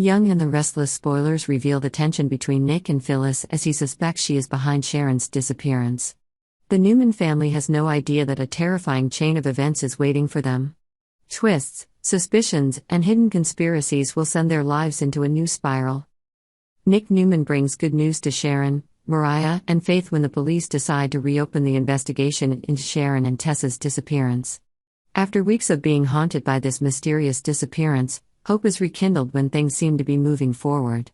Young and the Restless spoilers reveal the tension between Nick and Phyllis as he suspects she is behind Sharon's disappearance. The Newman family has no idea that a terrifying chain of events is waiting for them. Twists, suspicions, and hidden conspiracies will send their lives into a new spiral. Nick Newman brings good news to Sharon, Mariah, and Faith when the police decide to reopen the investigation into Sharon and Tessa's disappearance. After weeks of being haunted by this mysterious disappearance, hope is rekindled when things seem to be moving forward.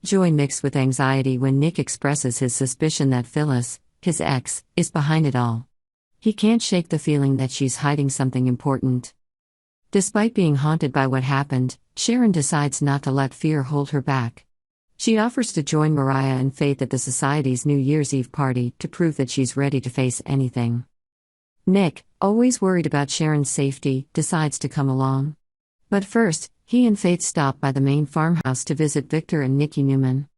Joy mixed with anxiety when Nick expresses his suspicion that Phyllis, his ex, is behind it all. He can't shake the feeling that she's hiding something important. Despite being haunted by what happened, Sharon decides not to let fear hold her back. She offers to join Mariah and Faith at the Society's New Year's Eve party to prove that she's ready to face anything. Nick, always worried about Sharon's safety, decides to come along. But first, he and Faith stop by the main farmhouse to visit Victor and Nikki Newman.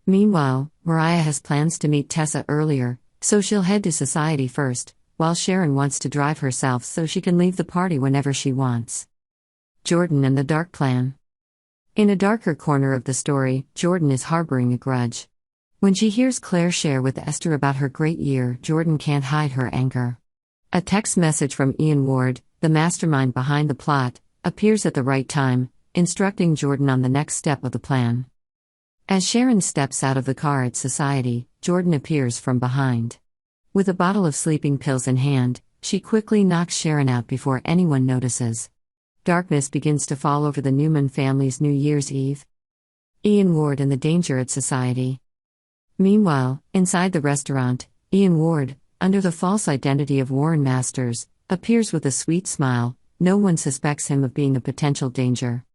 Meanwhile, Mariah has plans to meet Tessa earlier, so she'll head to Society first, while Sharon wants to drive herself so she can leave the party whenever she wants. Jordan and the Dark Plan. In a darker corner of the story, Jordan is harboring a grudge. When she hears Claire share with Esther about her great year, Jordan can't hide her anger. A text message from Ian Ward, the mastermind behind the plot, appears at the right time, instructing Jordan on the next step of the plan. As Sharon steps out of the car at Society, Jordan appears from behind. With a bottle of sleeping pills in hand, she quickly knocks Sharon out before anyone notices. Darkness begins to fall over the Newman family's New Year's Eve. Ian Ward and the danger at Society. Meanwhile, inside the restaurant, Ian Ward, under the false identity of Warren Masters, appears with a sweet smile. No one suspects him of being a potential danger.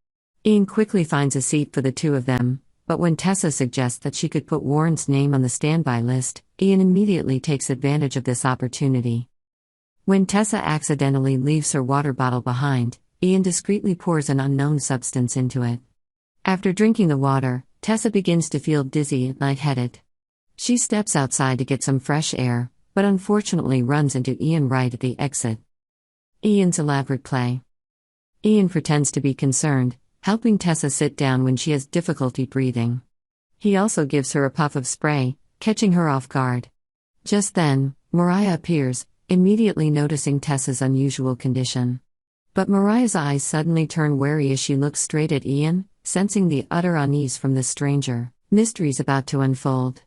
Ian quickly finds a seat for the two of them, but when Tessa suggests that she could put Warren's name on the standby list, Ian immediately takes advantage of this opportunity. When Tessa accidentally leaves her water bottle behind, Ian discreetly pours an unknown substance into it. After drinking the water, Tessa begins to feel dizzy and lightheaded. She steps outside to get some fresh air, but unfortunately runs into Ian right at the exit. Ian's elaborate play. Ian pretends to be concerned, helping Tessa sit down when she has difficulty breathing. He also gives her a puff of spray, catching her off guard. Just then, Mariah appears, immediately noticing Tessa's unusual condition. But Mariah's eyes suddenly turn wary as she looks straight at Ian, sensing the utter unease from this stranger. Mysteries about to unfold.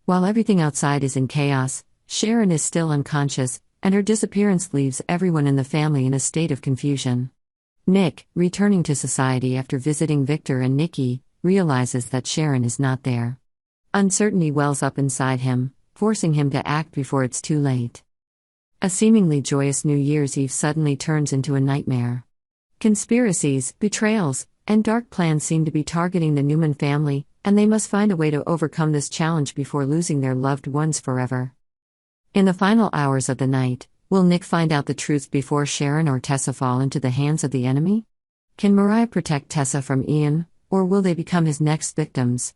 While everything outside is in chaos, Sharon is still unconscious, and her disappearance leaves everyone in the family in a state of confusion. Nick, returning to Society after visiting Victor and Nikki, realizes that Sharon is not there. Uncertainty wells up inside him, forcing him to act before it's too late. A seemingly joyous New Year's Eve suddenly turns into a nightmare. Conspiracies, betrayals, and dark plans seem to be targeting the Newman family, and they must find a way to overcome this challenge before losing their loved ones forever. In the final hours of the night, will Nick find out the truth before Sharon or Tessa fall into the hands of the enemy? Can Mariah protect Tessa from Ian, or will they become his next victims?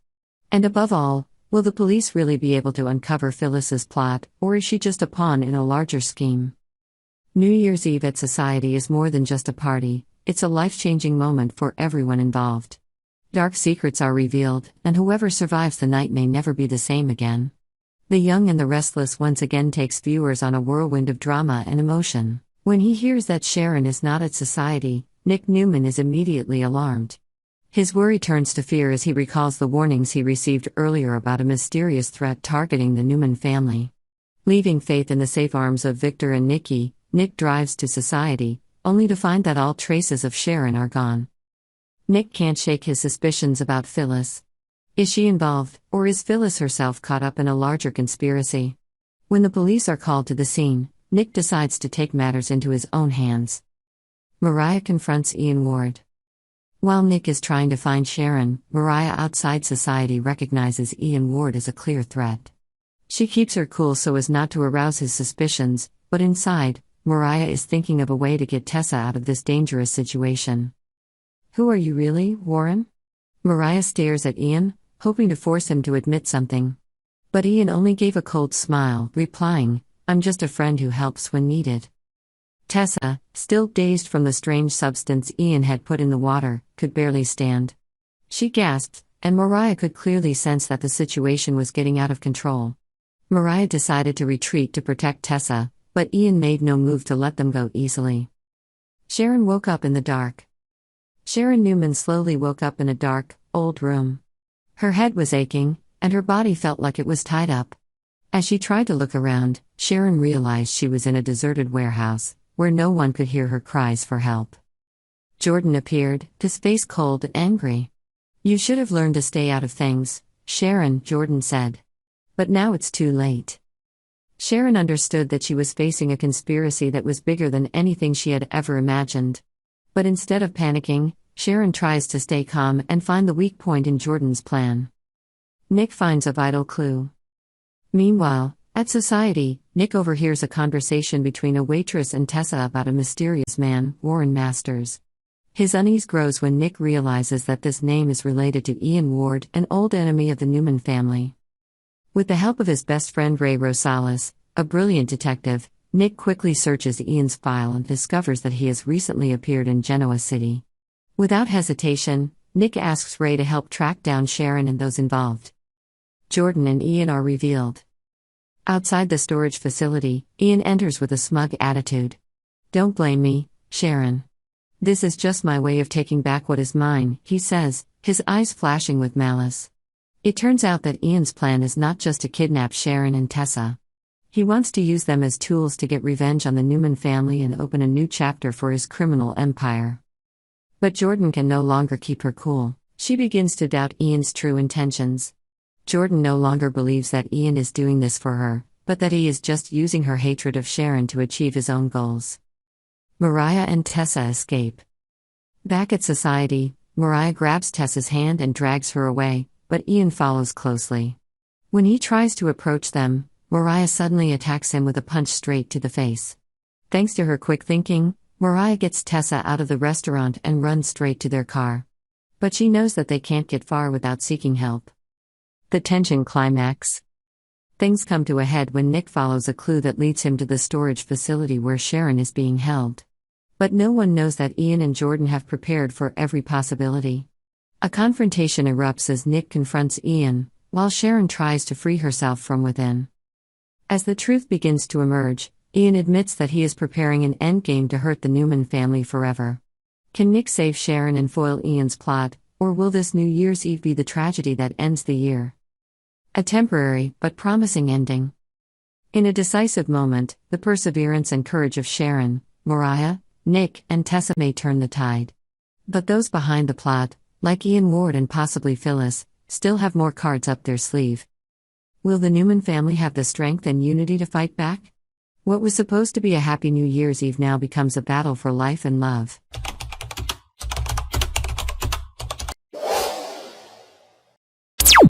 And above all, will the police really be able to uncover Phyllis's plot, or is she just a pawn in a larger scheme? New Year's Eve at Society is more than just a party, it's a life-changing moment for everyone involved. Dark secrets are revealed, and whoever survives the night may never be the same again. The Young and the Restless once again takes viewers on a whirlwind of drama and emotion. When he hears that Sharon is not at Society, Nick Newman is immediately alarmed. His worry turns to fear as he recalls the warnings he received earlier about a mysterious threat targeting the Newman family. Leaving Faith in the safe arms of Victor and Nikki, Nick drives to Society, only to find that all traces of Sharon are gone. Nick can't shake his suspicions about Phyllis. Is she involved, or is Phyllis herself caught up in a larger conspiracy? When the police are called to the scene, Nick decides to take matters into his own hands. Mariah confronts Ian Ward. While Nick is trying to find Sharon, Mariah outside Society recognizes Ian Ward as a clear threat. She keeps her cool so as not to arouse his suspicions, but inside, Mariah is thinking of a way to get Tessa out of this dangerous situation. Who are you really, Warren? Mariah stares at Ian, hoping to force him to admit something. But Ian only gave a cold smile, replying, "I'm just a friend who helps when needed." Tessa, still dazed from the strange substance Ian had put in the water, could barely stand. She gasped, and Mariah could clearly sense that the situation was getting out of control. Mariah decided to retreat to protect Tessa, but Ian made no move to let them go easily. Sharon woke up in the dark. Sharon Newman slowly woke up in a dark, old room. Her head was aching, and her body felt like it was tied up. As she tried to look around, Sharon realized she was in a deserted warehouse, where no one could hear her cries for help. Jordan appeared, his face cold and angry. "You should have learned to stay out of things, Sharon," Jordan said. "But now it's too late." Sharon understood that she was facing a conspiracy that was bigger than anything she had ever imagined. But instead of panicking, Sharon tries to stay calm and find the weak point in Jordan's plan. Nick finds a vital clue. Meanwhile, at Society, Nick overhears a conversation between a waitress and Tessa about a mysterious man, Warren Masters. His unease grows when Nick realizes that this name is related to Ian Ward, an old enemy of the Newman family. With the help of his best friend Ray Rosales, a brilliant detective, Nick quickly searches Ian's file and discovers that he has recently appeared in Genoa City. Without hesitation, Nick asks Ray to help track down Sharon and those involved. Jordan and Ian are revealed. Outside the storage facility, Ian enters with a smug attitude. "Don't blame me, Sharon. This is just my way of taking back what is mine," he says, his eyes flashing with malice. It turns out that Ian's plan is not just to kidnap Sharon and Tessa. He wants to use them as tools to get revenge on the Newman family and open a new chapter for his criminal empire. But Jordan can no longer keep her cool. She begins to doubt Ian's true intentions. Jordan no longer believes that Ian is doing this for her, but that he is just using her hatred of Sharon to achieve his own goals. Mariah and Tessa escape. Back at Society, Mariah grabs Tessa's hand and drags her away, but Ian follows closely. When he tries to approach them, Mariah suddenly attacks him with a punch straight to the face. Thanks to her quick thinking, Mariah gets Tessa out of the restaurant and runs straight to their car. But she knows that they can't get far without seeking help. The tension climax. Things come to a head when Nick follows a clue that leads him to the storage facility where Sharon is being held. But no one knows that Ian and Jordan have prepared for every possibility. A confrontation erupts as Nick confronts Ian, while Sharon tries to free herself from within. As the truth begins to emerge, Ian admits that he is preparing an endgame to hurt the Newman family forever. Can Nick save Sharon and foil Ian's plot, or will this New Year's Eve be the tragedy that ends the year? A temporary, but promising ending. In a decisive moment, the perseverance and courage of Sharon, Mariah, Nick, and Tessa may turn the tide. But those behind the plot, like Ian Ward and possibly Phyllis, still have more cards up their sleeve. Will the Newman family have the strength and unity to fight back? What was supposed to be a happy New Year's Eve now becomes a battle for life and love.